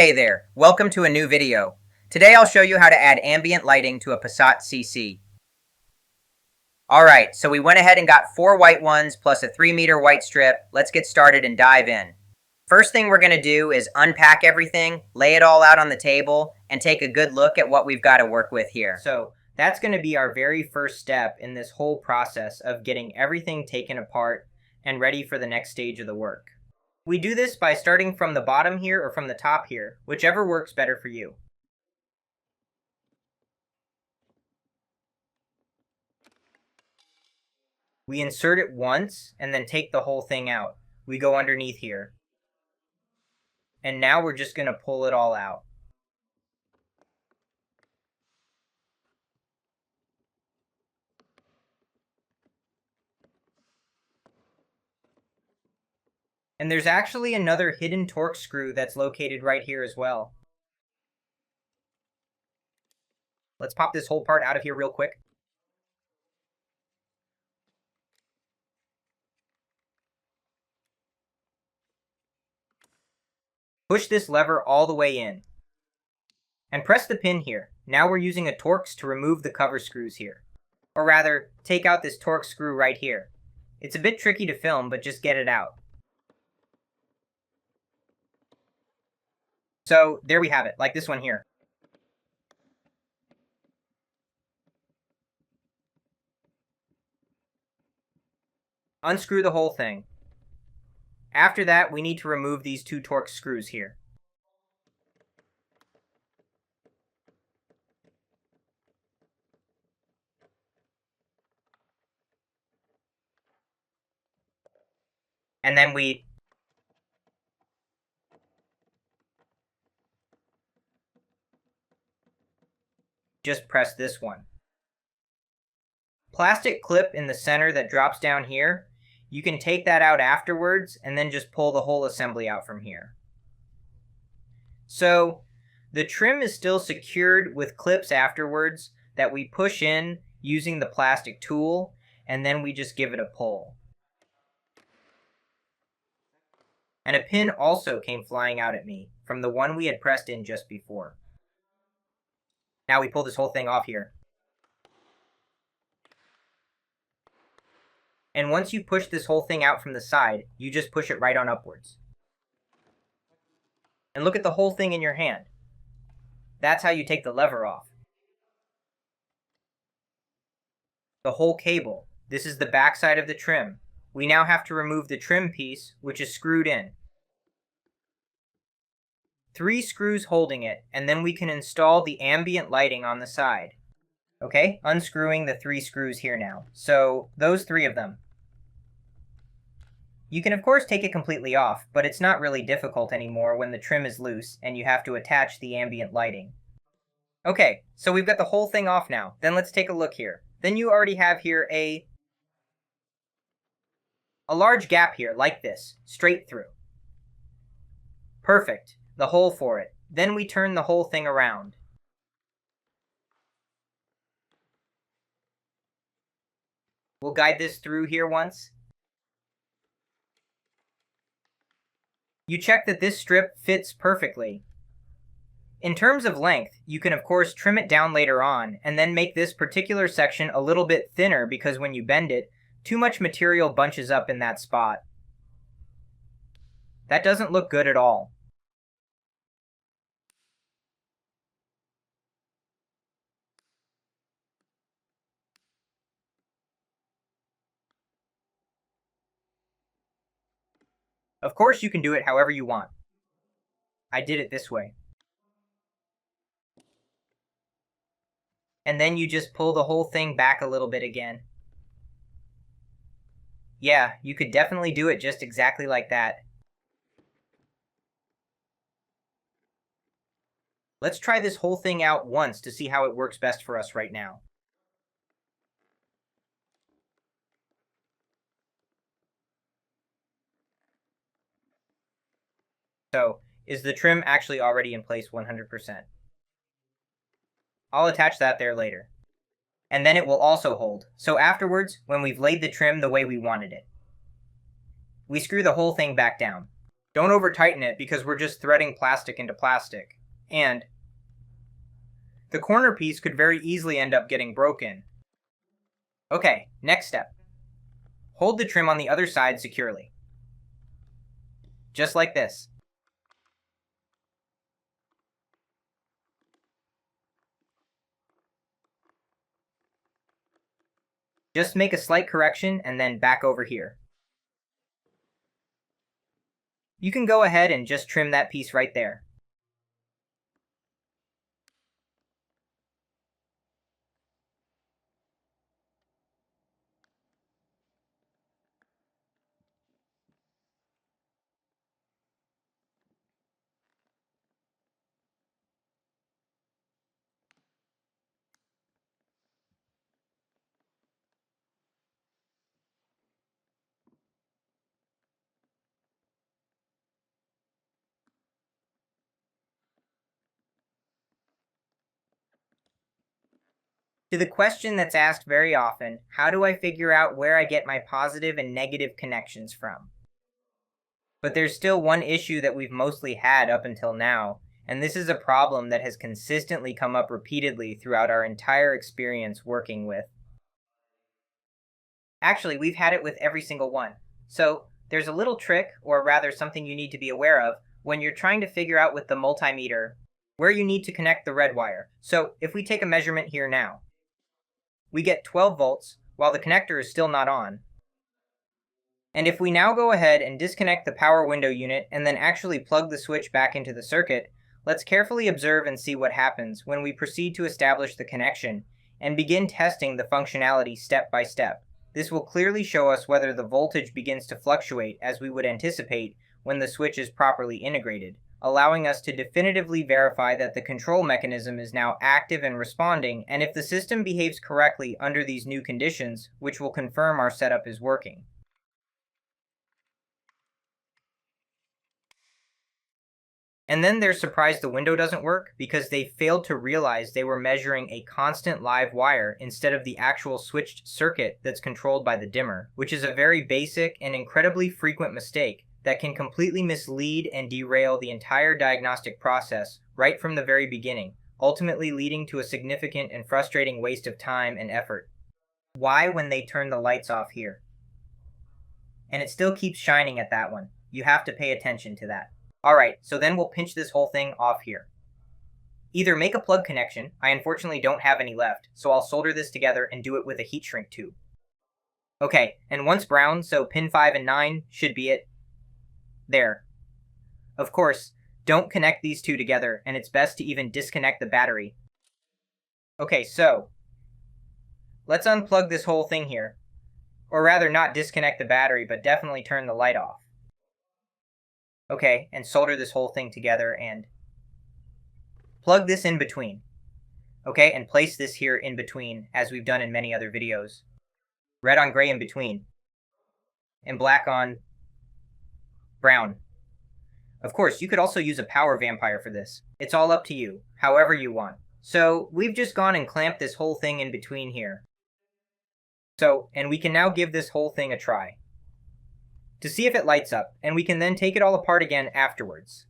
Hey there, welcome to a new video. Today I'll show you how to add ambient lighting to a Passat CC. Alright, so we went ahead and got 4 white ones plus a 3-meter white strip. Let's get started and dive in. First thing we're going to do is unpack everything, lay it all out on the table, and take a good look at what we've got to work with here. So that's going to be our very first step in this whole process of getting everything taken apart and ready for the next stage of the work. We do this by starting from the bottom here or from the top here, whichever works better for you. We insert it once and then take the whole thing out. We go underneath here. And now we're just going to pull it all out. And there's actually another hidden torque screw that's located right here as well. Let's pop this whole part out of here real quick. Push this lever all the way in. And press the pin here. Now we're using a Torx to remove the cover screws here. Or rather, take out this Torx screw right here. It's a bit tricky to film, but just get it out. So there we have it, like this one here. Unscrew the whole thing. After that, we need to remove these 2 Torx screws here. And then we just press this one. Plastic clip in the center that drops down here, you can take that out afterwards and then just pull the whole assembly out from here. So the trim is still secured with clips afterwards that we push in using the plastic tool, and then we just give it a pull. And a pin also came flying out at me from the one we had pressed in just before. Now we pull this whole thing off here. And once you push this whole thing out from the side, you just push it right on upwards. And look at the whole thing in your hand. That's how you take the lever off. The whole cable. This is the back side of the trim. We now have to remove the trim piece, which is screwed in. 3 screws holding it, and then we can install the ambient lighting on the side. Okay, unscrewing the 3 screws here now. So those 3 of them. You can of course take it completely off, but it's not really difficult anymore when the trim is loose and you have to attach the ambient lighting. Okay, so we've got the whole thing off now. Then let's take a look here. Then you already have here a large gap here, like this, straight through. Perfect, the hole for it. Then we turn the whole thing around. We'll guide this through here once. You check that this strip fits perfectly. In terms of length, you can of course trim it down later on, and then make this particular section a little bit thinner because when you bend it, too much material bunches up in that spot. That doesn't look good at all. Of course you can do it however you want. I did it this way. And then you just pull the whole thing back a little bit again. Yeah, you could definitely do it just exactly like that. Let's try this whole thing out once to see how it works best for us right now. So, is the trim actually already in place 100%? I'll attach that there later. And then it will also hold. So afterwards, when we've laid the trim the way we wanted it, we screw the whole thing back down. Don't over tighten it because we're just threading plastic into plastic. And the corner piece could very easily end up getting broken. Okay, next step. Hold the trim on the other side securely. Just like this. Just make a slight correction and then back over here. You can go ahead and just trim that piece right there. To the question that's asked very often, how do I figure out where I get my positive and negative connections from? But there's still one issue that we've mostly had up until now, and this is a problem that has consistently come up repeatedly throughout our entire experience working with. Actually, we've had it with every single one. So there's a little trick, or rather something you need to be aware of, when you're trying to figure out with the multimeter where you need to connect the red wire. So if we take a measurement here now, we get 12 volts while the connector is still not on. And if we now go ahead and disconnect the power window unit and then actually plug the switch back into the circuit, let's carefully observe and see what happens when we proceed to establish the connection and begin testing the functionality step by step. This will clearly show us whether the voltage begins to fluctuate as we would anticipate when the switch is properly integrated, allowing us to definitively verify that the control mechanism is now active and responding, and if the system behaves correctly under these new conditions, which will confirm our setup is working. And then they're surprised the window doesn't work because they failed to realize they were measuring a constant live wire instead of the actual switched circuit that's controlled by the dimmer, which is a very basic and incredibly frequent mistake that can completely mislead and derail the entire diagnostic process right from the very beginning, ultimately leading to a significant and frustrating waste of time and effort. Why when they turn the lights off here? And it still keeps shining at that one. You have to pay attention to that. Alright, so then we'll pinch this whole thing off here. Either make a plug connection, I unfortunately don't have any left, so I'll solder this together and do it with a heat shrink tube. Okay, and once brown, so pin 5 and 9 should be it. There. Of course, don't connect these two together, and it's best to even disconnect the battery. Okay, so let's unplug this whole thing here. Or rather, not disconnect the battery, but definitely turn the light off. Okay, and solder this whole thing together and plug this in between. Okay, and place this here in between, as we've done in many other videos. Red on gray in between. And black on brown. Of course, you could also use a power vampire for this. It's all up to you, however you want. So, we've just gone and clamped this whole thing in between here. So, and we can now give this whole thing a try to see if it lights up, and we can then take it all apart again afterwards.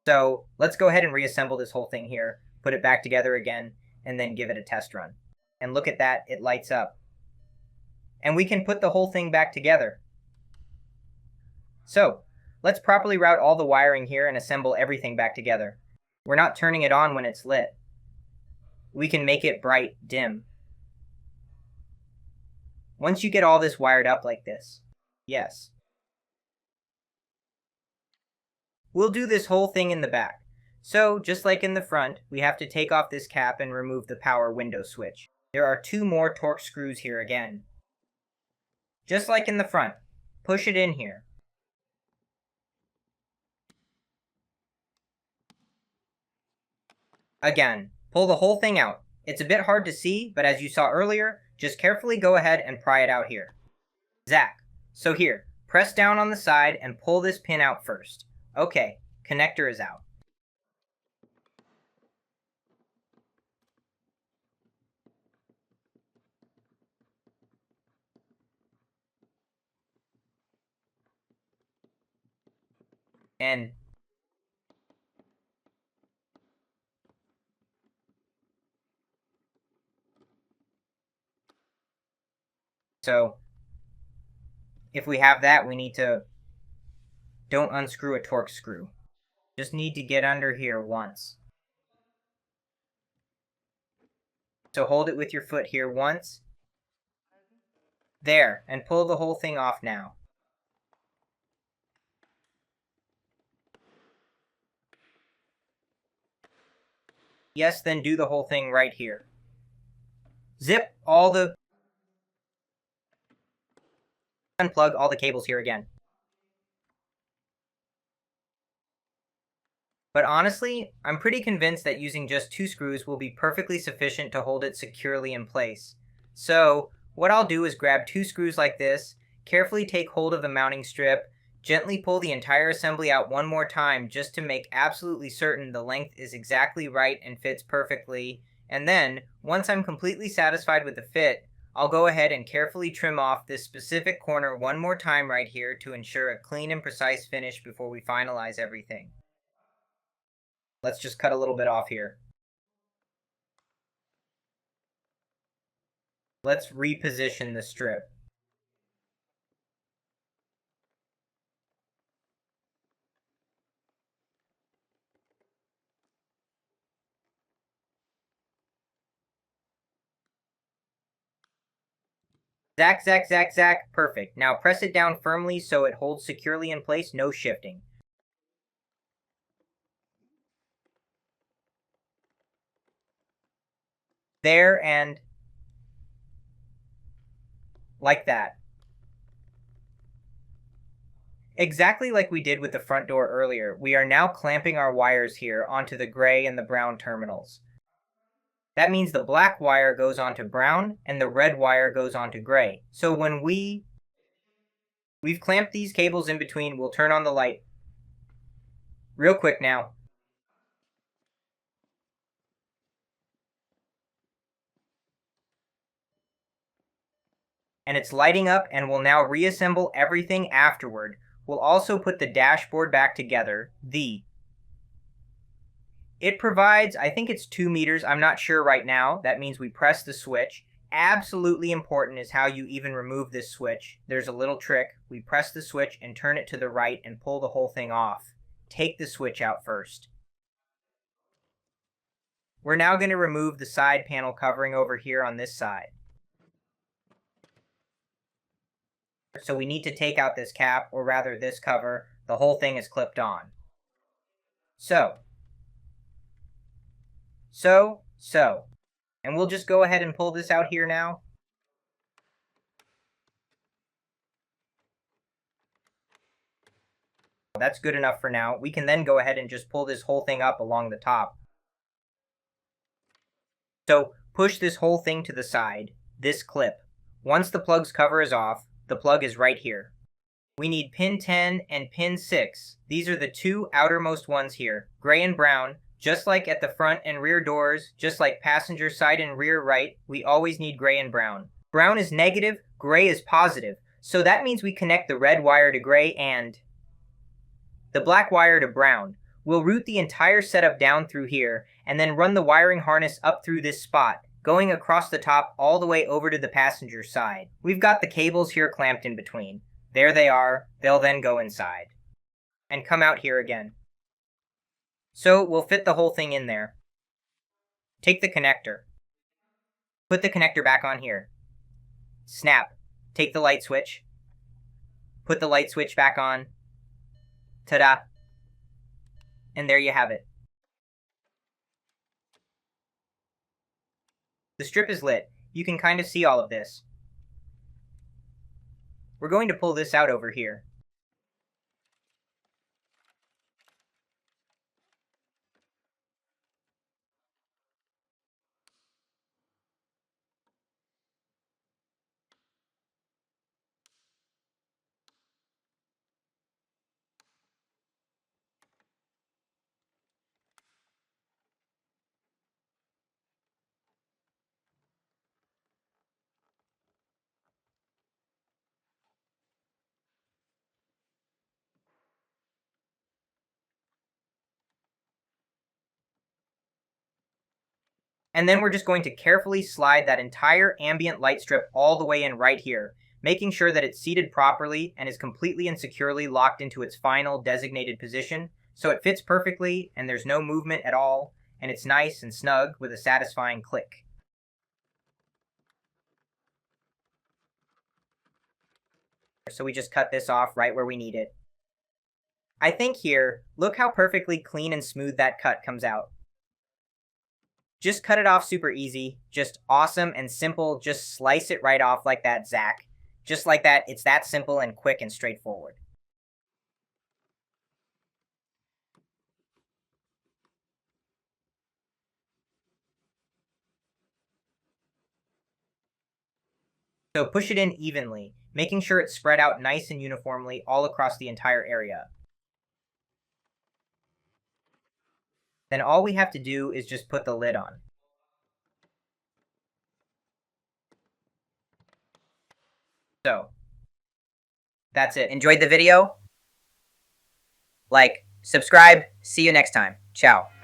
So let's go ahead and reassemble this whole thing here, put it back together again, and then give it a test run. And look at that, it lights up. And we can put the whole thing back together. So let's properly route all the wiring here and assemble everything back together. We're not turning it on when it's lit. We can make it bright, dim. Once you get all this wired up like this, yes. We'll do this whole thing in the back. So, just like in the front, we have to take off this cap and remove the power window switch. There are 2 more torque screws here again. Just like in the front, push it in here. Again, pull the whole thing out. It's a bit hard to see, but as you saw earlier, just carefully go ahead and pry it out here. Zach, so here, press down on the side and pull this pin out first. Okay, connector is out. And so if we have that, we need to don't unscrew a torque screw. Just need to get under here once. So hold it with your foot here once. There, and pull the whole thing off now. Yes, then do the whole thing right here. Zip all the... Unplug all the cables here again. But honestly, I'm pretty convinced that using just 2 screws will be perfectly sufficient to hold it securely in place. So, what I'll do is grab 2 screws like this, carefully take hold of the mounting strip, gently pull the entire assembly out one more time just to make absolutely certain the length is exactly right and fits perfectly, and then, once I'm completely satisfied with the fit, I'll go ahead and carefully trim off this specific corner one more time right here to ensure a clean and precise finish before we finalize everything. Let's just cut a little bit off here. Let's reposition the strip. Zack, zack, zack, zack. Perfect. Now press it down firmly so it holds securely in place, no shifting. There, and like that. Exactly like we did with the front door earlier, we are now clamping our wires here onto the gray and the brown terminals. That means the black wire goes onto brown and the red wire goes onto gray. So when we've clamped these cables in between, we'll turn on the light real quick now. And it's lighting up, and we'll now reassemble everything afterward. We'll also put the dashboard back together. It provides, I think it's 2 meters, I'm not sure right now. That means we press the switch. Absolutely important is how you even remove this switch. There's a little trick. We press the switch and turn it to the right and pull the whole thing off. Take the switch out first. We're now going to remove the side panel covering over here on this side. So we need to take out this cap, or rather this cover. The whole thing is clipped on. So. And we'll just go ahead and pull this out here now. That's good enough for now. We can then go ahead and just pull this whole thing up along the top. So push this whole thing to the side, this clip. Once the plug's cover is off, the plug is right here. We need pin 10 and pin 6. These are the 2 outermost ones here, gray and brown. Just like at the front and rear doors, just like passenger side and rear right, we always need gray and brown. Brown is negative, gray is positive. So that means we connect the red wire to gray and the black wire to brown. We'll route the entire setup down through here, and then run the wiring harness up through this spot, going across the top all the way over to the passenger side. We've got the cables here clamped in between. There they are. They'll then go inside. And come out here again. So we'll fit the whole thing in there. Take the connector. Put the connector back on here. Snap. Take the light switch. Put the light switch back on. Ta-da. And there you have it. The strip is lit. You can kind of see all of this. We're going to pull this out over here. And then we're just going to carefully slide that entire ambient light strip all the way in right here, making sure that it's seated properly and is completely and securely locked into its final designated position, so it fits perfectly and there's no movement at all, and it's nice and snug with a satisfying click. So we just cut this off right where we need it. I think here, look how perfectly clean and smooth that cut comes out. Just cut it off super easy, just awesome and simple, just slice it right off like that, Zach. Just like that, it's that simple and quick and straightforward. So push it in evenly, making sure it's spread out nice and uniformly all across the entire area. Then all we have to do is just put the lid on. So, that's it. Enjoyed the video? Like, subscribe, see you next time. Ciao.